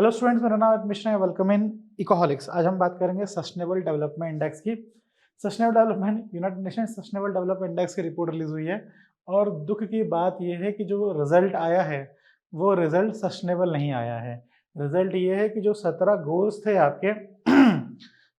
Hello students, मेरा नाम मिश्रा है। Welcome in Ecoholics. आज हम बात करेंगे सस्टेनेबल डेवलपमेंट इंडेक्स की। Sustainable development United Nation sustainable development index की रिपोर्ट रिलीज हुई है और दुख की बात यह है कि जो रिजल्ट आया है वो रिजल्ट सस्टेनेबल नहीं आया है। रिजल्ट ये है कि जो 17 गोल्स थे आपके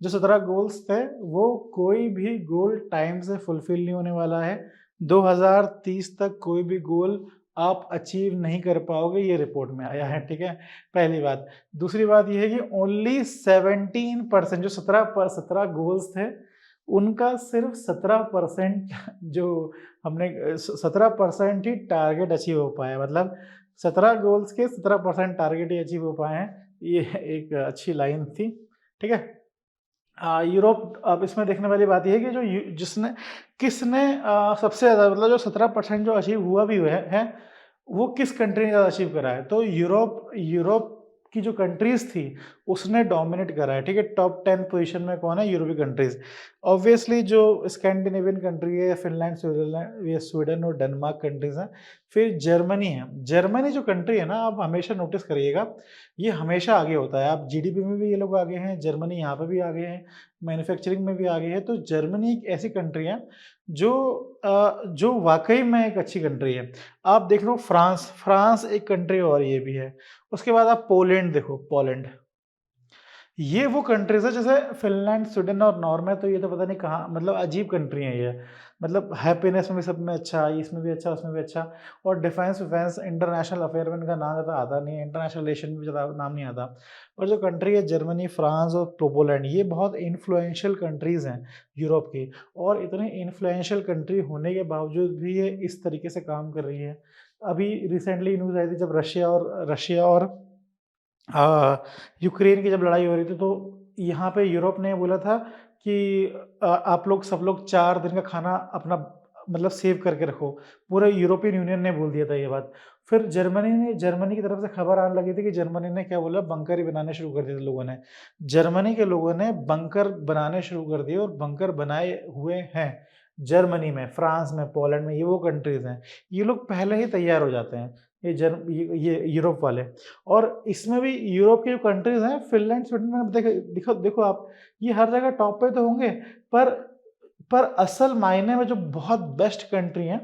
जो 17 गोल्स थे वो कोई भी गोल टाइम से फुलफिल नहीं होने वाला है। 2030 तक कोई भी गोल आप अचीव नहीं कर पाओगे, ये रिपोर्ट में आया है। ठीक है, पहली बात। दूसरी बात यह है कि ओनली 17%, जो 17 गोल्स थे उनका सिर्फ 17% जो हमने 17% ही टारगेट अचीव हो पाया। मतलब 17 गोल्स के 17% टारगेट ही अचीव हो पाए हैं। ये एक अच्छी लाइन थी। ठीक है, यूरोप। अब इसमें देखने वाली बात यह है कि जो जिसने किसने सबसे ज़्यादा, मतलब जो 17% जो अचीव हुआ भी है वो किस कंट्री ने ज़्यादा अचीव करा है। तो यूरोप यूरोप की जो कंट्रीज थी उसने डोमिनेट करा है। ठीक है, टॉप 10 पोजीशन में कौन है? यूरोपीय कंट्रीज। ऑब्वियसली जो स्कैंडिनेवियन कंट्री है, फिनलैंड, स्विट्जरलैंड, ये स्वीडन और डेनमार्क कंट्रीज हैं। फिर जर्मनी है। जर्मनी जो कंट्री है ना, आप हमेशा नोटिस करिएगा, ये हमेशा आगे होता है। आप जीडीपी में भी ये लोग आगे हैं, जर्मनी यहाँ पे भी आगे हैं, मैन्युफैक्चरिंग में भी आगे है। तो जर्मनी एक ऐसी कंट्री है जो वाकई में एक अच्छी कंट्री है। आप देख लो फ्रांस, फ्रांस एक कंट्री और ये भी है। उसके बाद आप पोलैंड देखो, पोलैंड। ये वो कंट्रीज है जैसे फिनलैंड, स्वीडन और नॉर्वे, तो ये तो पता नहीं कहाँ, मतलब अजीब कंट्री है ये। मतलब हैप्पीनेस में भी सब में अच्छा, इसमें भी अच्छा, उसमें भी अच्छा। और डिफेंस विफेंस इंटरनेशनल अफेयर में इनका नाम ज़्यादा आता नहीं है, इंटरनेशनल रिलेशन में ज़्यादा नाम नहीं आता। पर जो कंट्री है जर्मनी, फ्रांस और पोलैंड, ये बहुत इन्फ्लुएंशियल कंट्रीज़ हैं यूरोप की। और इतने इन्फ्लुएंशियल कंट्री होने के बावजूद भी ये इस तरीके से काम कर रही है। अभी रिसेंटली न्यूज़ आई थी जब रशिया और यूक्रेन की जब लड़ाई हो रही थी, तो यहाँ पे यूरोप ने बोला था कि आप लोग सब लोग 4 दिन का खाना अपना, मतलब सेव करके रखो। पूरे यूरोपियन यूनियन ने बोल दिया था ये बात। फिर जर्मनी की तरफ से खबर आने लगी थी कि जर्मनी ने क्या बोला, बंकर ही बनाने शुरू कर दिए थे लोगों ने। जर्मनी के लोगों ने बंकर बनाने शुरू कर दिए और बंकर बनाए हुए हैं जर्मनी में, फ्रांस में, पोलैंड में। ये वो कंट्रीज़ हैं। ये लोग पहले ही तैयार हो जाते हैं, ये यूरोप वाले। और इसमें भी यूरोप की जो कंट्रीज हैं, फिनलैंड, स्वीडन में देखो देखो आप, ये हर जगह टॉप पे तो होंगे, पर पर असल मायने में जो बहुत बेस्ट कंट्री है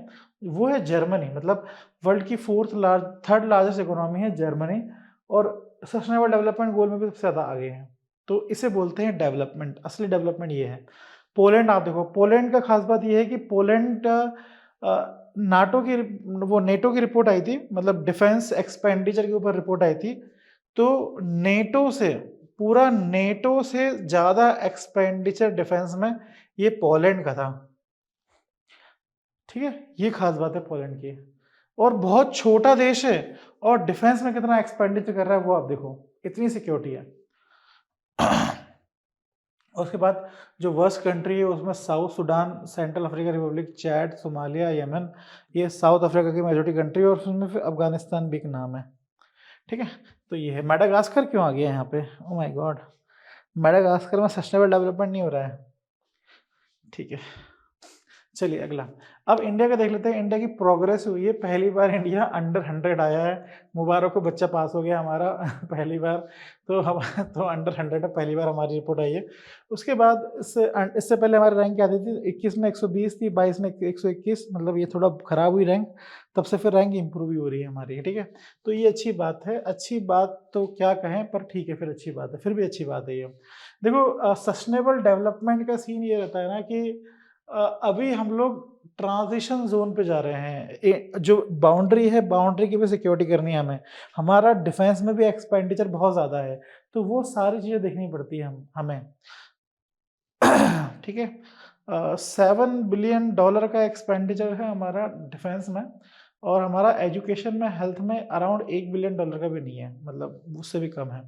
वो है जर्मनी। मतलब वर्ल्ड की थर्ड लार्जेस्ट इकोनॉमी है जर्मनी, और सस्टेनेबल डेवलपमेंट गोल में भी सबसे ज़्यादा आगे है। तो इसे बोलते हैं डेवलपमेंट। असली डेवलपमेंट ये है। पोलैंड आप देखो, पोलैंड का खास बात ये है कि पोलैंड नाटो की वो नेटो की रिपोर्ट आई थी, मतलब डिफेंस एक्सपेंडिचर के ऊपर रिपोर्ट आई थी। तो नेटो से, पूरा नेटो से ज़्यादा एक्सपेंडिचर डिफेंस में ये पोलैंड का था। ठीक है, ये खास बात है पोलैंड की। और बहुत छोटा देश है और डिफेंस में कितना एक्सपेंडिचर कर रहा है वो आप देखो, इतनी सिक्योरिटी है। उसके बाद जो वर्स्ट कंट्री है उसमें south Sudan, central Africa Republic, Chad, Somalia, Yemen, ये साउथ अफ्रीका की मेजोरिटी कंट्री। और उसमें फिर अफगानिस्तान भी एक नाम है। ठीक है, तो ये है। मेडागास्कर क्यों आ गया यहाँ पे? ओ माय गॉड, मेडागास्कर में सस्टेनेबल डेवलपमेंट नहीं हो रहा है। ठीक है, चलिए अगला। अब इंडिया का देख लेते हैं। इंडिया की प्रोग्रेस हुई है, पहली बार इंडिया अंडर 100 आया है। मुबारक हो, बच्चा पास हो गया हमारा पहली बार। तो हम तो अंडर 100 है, पहली बार हमारी रिपोर्ट आई है। उसके बाद इससे पहले हमारी रैंक क्या थी? 21 में 120 थी, 22 में 121। मतलब ये थोड़ा खराब हुई रैंक, तब से फिर रैंक इंप्रूव ही हो रही है हमारी। ठीक है, तो ये अच्छी बात है। अच्छी बात तो क्या कहें, पर ठीक है, फिर अच्छी बात है, फिर भी अच्छी बात है ये। देखो, सस्टेनेबल डेवलपमेंट का सीन ये रहता है ना कि अभी हम लोग ट्रांजिशन जोन पे जा रहे हैं। जो बाउंड्री है, बाउंड्री की भी सिक्योरिटी करनी है हमें। हमारा डिफेंस में भी एक्सपेंडिचर बहुत ज़्यादा है, तो वो सारी चीज़ें देखनी पड़ती है हमें। ठीक है, $7 बिलियन का एक्सपेंडिचर है हमारा डिफेंस में, और हमारा एजुकेशन में, हेल्थ में अराउंड $1 बिलियन का भी नहीं है, मतलब उससे भी कम है।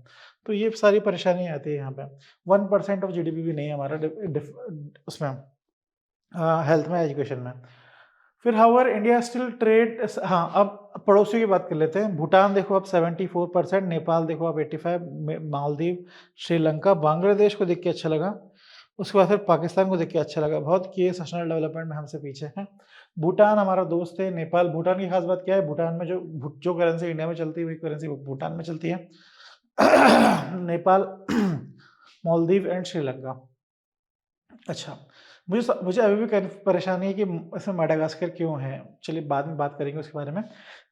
तो ये सारी परेशानी आती है यहाँ पे। 1% ऑफ जीडीपी भी नहीं है हमारा उसमें, हेल्थ में, एजुकेशन में। फिर हाउएवर इंडिया स्टिल ट्रेड। हाँ, अब पड़ोसियों की बात कर लेते हैं। भूटान देखो आप 74%, नेपाल देखो आप 85, मालदीव, श्रीलंका, बांग्लादेश को देख के अच्छा लगा। उसके बाद फिर पाकिस्तान को देख के अच्छा लगा बहुत कि ये सस्टेनेबल डेवलपमेंट में हमसे पीछे है। भूटान हमारा दोस्त है। नेपाल, भूटान की खास बात क्या है? भूटान में जो करेंसी इंडिया में चलती है वही करेंसी भूटान में चलती है। नेपाल, मालदीव एंड श्रीलंका। अच्छा, मुझे अभी भी परेशानी है कि इसमें माडागास्कर क्यों है? चलिए बाद में बात करेंगे उसके बारे में।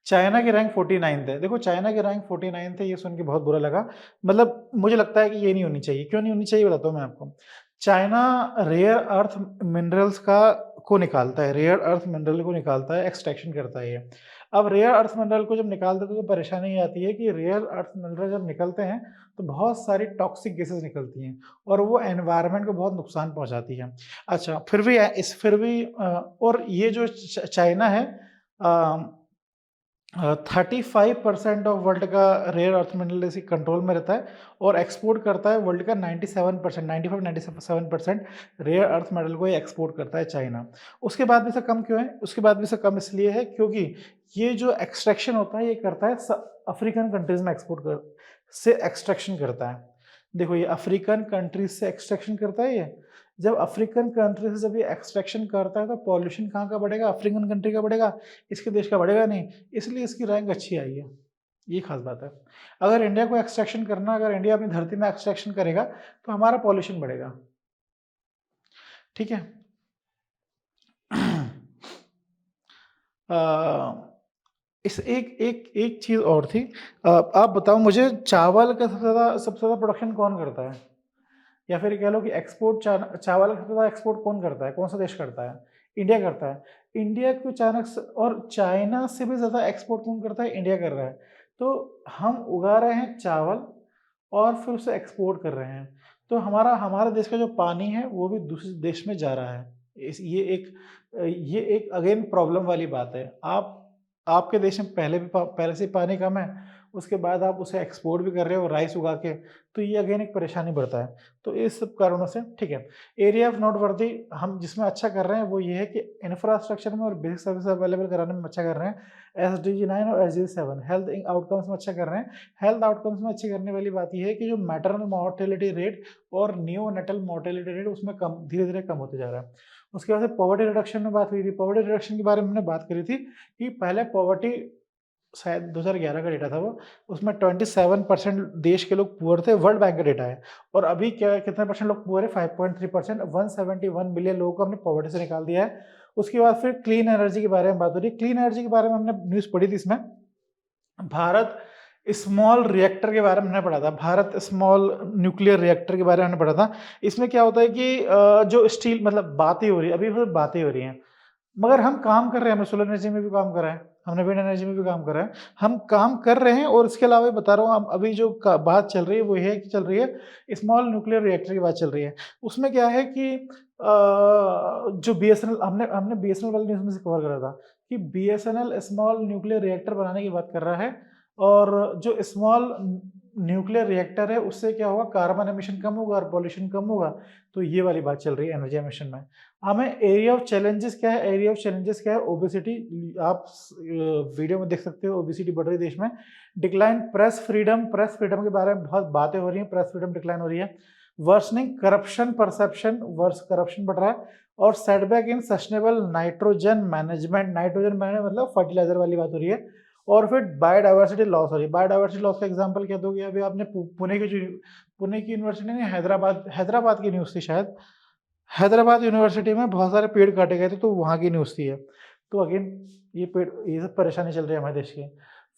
चाइना की रैंक 49th है। देखो चाइना की रैंक 49th है, ये सुन के बहुत बुरा लगा। मतलब मुझे लगता है कि ये नहीं होनी चाहिए। क्यों नहीं होनी चाहिए बताता हूँ मैं आपको। चाइना रेयर अर्थ मिनरल्स को निकालता है, रेयर अर्थ मिनरल को निकालता है, एक्सट्रैक्शन करता है ये। अब रेयर अर्थ मिनरल को जब निकालते हैं तो परेशानी ये आती है कि रेयर अर्थ मिनरल जब निकलते हैं तो बहुत सारी टॉक्सिक गैसेस निकलती हैं और वो एनवायरनमेंट को बहुत नुकसान पहुंचाती है। अच्छा, फिर भी और ये जो चाइना है, 35% ऑफ वर्ल्ड का रेयर अर्थ मिनरल इसी कंट्रोल में रहता है और एक्सपोर्ट करता है वर्ल्ड का 97%, 95-97% रेयर अर्थ मिनरल को ये एक्सपोर्ट करता है चाइना। उसके बाद भी से कम क्यों है? उसके बाद भी से कम इसलिए है क्योंकि ये जो एक्सट्रैक्शन होता है ये करता है अफ्रीकन कंट्रीज में एक्सट्रैक्शन करता है। देखो ये अफ्रीकन कंट्रीज से एक्सट्रैक्शन करता है ये। जब अफ्रीकन कंट्री से जब ये एक्सट्रैक्शन करता है तो पॉल्यूशन कहाँ का बढ़ेगा? अफ्रीकन कंट्री का बढ़ेगा, इसके देश का बढ़ेगा नहीं। इसलिए इसकी रैंक अच्छी आई है, ये खास बात है। अगर इंडिया को एक्सट्रैक्शन करना, अगर इंडिया अपनी धरती में एक्सट्रैक्शन करेगा तो हमारा पॉल्यूशन बढ़ेगा। ठीक है। इस एक चीज और थी। आप बताओ मुझे, चावल का सबसे ज्यादा प्रोडक्शन कौन करता है? या फिर कह लो कि चावल का सबसे ज्यादा एक्सपोर्ट कौन करता है? कौन सा देश करता है? इंडिया करता है। इंडिया को और चाइना से भी ज्यादा एक्सपोर्ट कौन करता है? इंडिया कर रहा है। तो हम उगा रहे हैं चावल और फिर उसे एक्सपोर्ट कर रहे हैं। तो हमारा देश का जो पानी है वो भी दूसरे देश में जा रहा है। ये एक अगेन प्रॉब्लम वाली बात है। आपके देश में पहले से पानी कम है, उसके बाद आप उसे एक्सपोर्ट भी कर रहे हो राइस उगा के, तो ये अगेन एक परेशानी बढ़ता है। तो इस सब कारणों से ठीक है। एरिया ऑफ नोटवर्दी हम जिसमें अच्छा कर रहे हैं वो ये है कि इंफ्रास्ट्रक्चर में और बेसिक सर्विस अवेलेबल कराने में अच्छा कर रहे हैं। SDG 9 और SDG 7 हेल्थ आउटकम्स में अच्छा कर रहे हैं। हेल्थ आउटकम्स में अच्छी करने वाली बात यह है कि जो मैटरनल मोर्टेलिटी रेट और नियोनेटल मोर्टेलिटी रेट उसमें धीरे धीरे कम होते जा रहा है। उसके बाद से पॉवर्टी रिडक्शन में बात हुई थी। पॉवर्टी रिडक्शन के बारे में हमने बात करी थी कि पहले पॉवर्टी, शायद 2011 का डेटा था वो, उसमें 27% देश के लोग पुअर थे, वर्ल्ड बैंक का डेटा है। और अभी कितने परसेंट लोग पुअर है? 5.3%। 171 मिलियन लोगों को हमने पॉवर्टी से निकाल दिया है। उसके बाद फिर क्लीन एनर्जी के बारे में बात हो रही है। क्लीन एनर्जी के बारे में हमने न्यूज़ पढ़ी थी, इसमें भारत स्मॉल रिएक्टर के बारे में हमने पढ़ा था। भारत स्मॉल न्यूक्लियर रिएक्टर के बारे में हमने पढ़ा था। इसमें क्या होता है कि जो स्टील, मतलब बातें हो रही है, अभी बातें हो रही हैं, मगर हम काम कर रहे हैं। हमने सोलर एनर्जी में भी काम करा है, हमने विंड एनर्जी में भी काम करा है। हम काम कर रहे हैं और इसके अलावा बता रहा हूँ, अभी जो बात चल रही है वो है कि चल रही है स्मॉल न्यूक्लियर रिएक्टर की बात चल रही है। उसमें क्या है कि जो BSNL, हमने BSNL वाले न्यूज़ में से कवर करा था कि BSNL स्मॉल न्यूक्लियर रिएक्टर बनाने की बात कर रहा है। और जो स्मॉल न्यूक्लियर रिएक्टर है उससे क्या होगा? कार्बन एमिशन कम होगा और पॉल्यूशन कम होगा। तो ये वाली बात चल रही है एनर्जी एमिशन में। हमें एरिया ऑफ चैलेंजेस क्या है? एरिया ऑफ चैलेंजेस क्या है? ओबेसिटी। आप वीडियो में देख सकते हो, ओबेसिटी बढ़ रही है देश में। डिक्लाइन प्रेस फ्रीडम के बारे में बहुत बातें हो रही हैं। प्रेस फ्रीडम डिक्लाइन हो रही है। वर्सनिंग करप्शन परसेप्शन, करप्शन बढ़ रहा है। और सेटबैक इन sustainable nitrogen management. Nitrogen management मतलब फर्टिलाइजर वाली बात हो रही है। और फिर बायोडाइवर्सिटी लॉस हो रही है। बायोडाइवर्सिटी लॉस का एग्जांपल क्या दोगे? अभी आपने पुणे की यूनिवर्सिटी नहीं, हैदराबाद की न्यूज़ थी शायद। हैदराबाद यूनिवर्सिटी में बहुत सारे पेड़ काटे गए थे, तो वहाँ की न्यूज़ थी ये। तो अगेन ये सब परेशानी चल रही है हमारे देश की।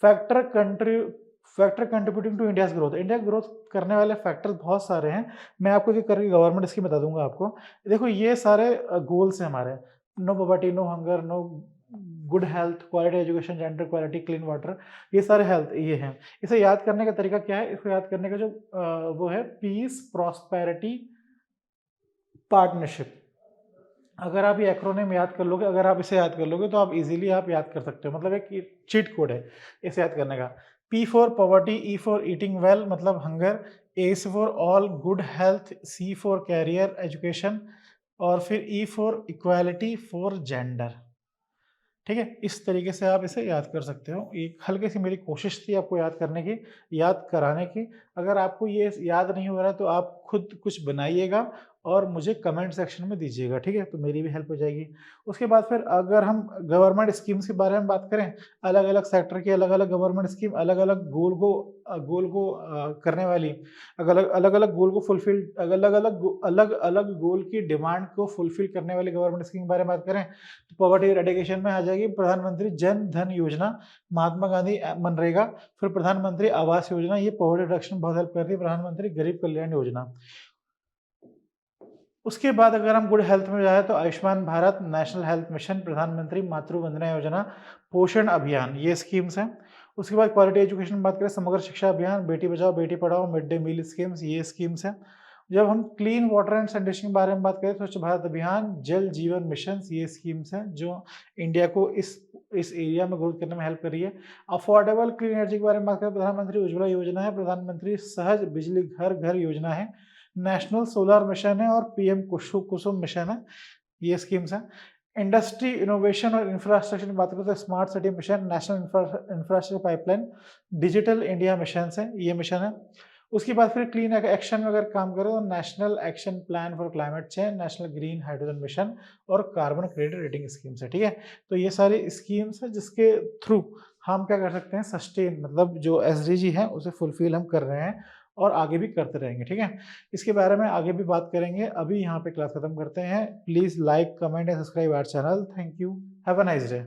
Factor contributing to India's growth. India growth करने वाले फैक्टर्स बहुत सारे हैं। मैं आपको एक करके गवर्नमेंट स्कीम बता दूंगा आपको। देखो ये सारे गोल्स हैं हमारे। No poverty, no hunger, no good health, quality education, gender quality, clean water, ये सारे हेल्थ ये हैं। इसे याद करने का तरीका क्या है? इसको याद करने का जो वो है पीस, प्रॉस्पेरिटी, पार्टनरशिप। अगर आप ये एक्रोनिम याद कर लोगे, अगर आप इसे याद कर लोगे तो आप इजीली आप याद कर सकते हो। मतलब एक चीट कोड है इसे याद करने का। P for poverty, E for eating well मतलब hunger, A for all good health, C for career education, और फिर E for equality for gender. ठीक है, इस तरीके से आप इसे याद कर सकते हो। एक हल्की सी मेरी कोशिश थी आपको याद करने की, याद कराने की। अगर आपको ये याद नहीं हो रहा है तो आप खुद कुछ बनाइएगा और मुझे कमेंट सेक्शन में दीजिएगा, ठीक है? तो मेरी भी हेल्प हो जाएगी। उसके बाद फिर अगर हम गवर्नमेंट स्कीम्स के बारे में बात करें, अलग-अलग सेक्टर की अलग-अलग गवर्नमेंट स्कीम अलग-अलग गोल को करने वाली, अलग-अलग गोल को फुलफिल अलग-अलग गोल की डिमांड को फुलफिल करने वाली गवर्नमेंट स्कीम के बारे में बात करें, तो पॉवर्टी एरेडिकेशन में आ जाएगी प्रधानमंत्री जन धन योजना, महात्मा गांधी मनरेगा, फिर प्रधानमंत्री आवास योजना, ये पॉवर्टी रिडक्शन में बहुत हेल्प कर रही है, प्रधानमंत्री गरीब कल्याण योजना। उसके बाद अगर हम गुड हेल्थ में जाए तो Ayushman Bharat, national health mission, प्रधानमंत्री मातृ वंदना योजना, पोषण अभियान, ये स्कीम्स हैं। उसके बाद क्वालिटी एजुकेशन में बात करें, समग्र शिक्षा अभियान, Beti Bachao Beti Padhao, mid day meal schemes, ये स्कीम्स हैं। जब हम क्लीन वाटर एंड सैनिटेशन के बारे में बात करें, स्वच्छ भारत अभियान, जल जीवन मिशन, ये स्कीम्स हैं जो इंडिया को इस एरिया में ग्रोथ करने में हेल्प कर रही है। अफोर्डेबल क्लीन एनर्जी के बारे में बात करें, प्रधानमंत्री उज्ज्वला योजना है, प्रधानमंत्री सहज बिजली घर घर योजना है, नेशनल सोलर मिशन है और पीएम कुसुम मिशन है, ये स्कीम्स हैं। इंडस्ट्री इनोवेशन और इंफ्रास्ट्रक्चर की बात करें तो smart city mission, national infrastructure pipeline, digital India mission है, ये मिशन है। उसके बाद फिर क्लीन एक्शन में अगर काम करें तो national action plan for climate change, national green hydrogen mission और कार्बन क्रेडिट रेटिंग स्कीम्स है, ठीक है? तो ये सारी स्कीम्स है जिसके थ्रू हम क्या कर सकते हैं, सस्टेन मतलब जो एसडीजी है उसे फुलफिल हम कर रहे हैं और आगे भी करते रहेंगे, ठीक है? इसके बारे में आगे भी बात करेंगे। अभी यहाँ पे क्लास खत्म करते हैं। Please like, comment and subscribe our channel. Thank you. Have a nice day.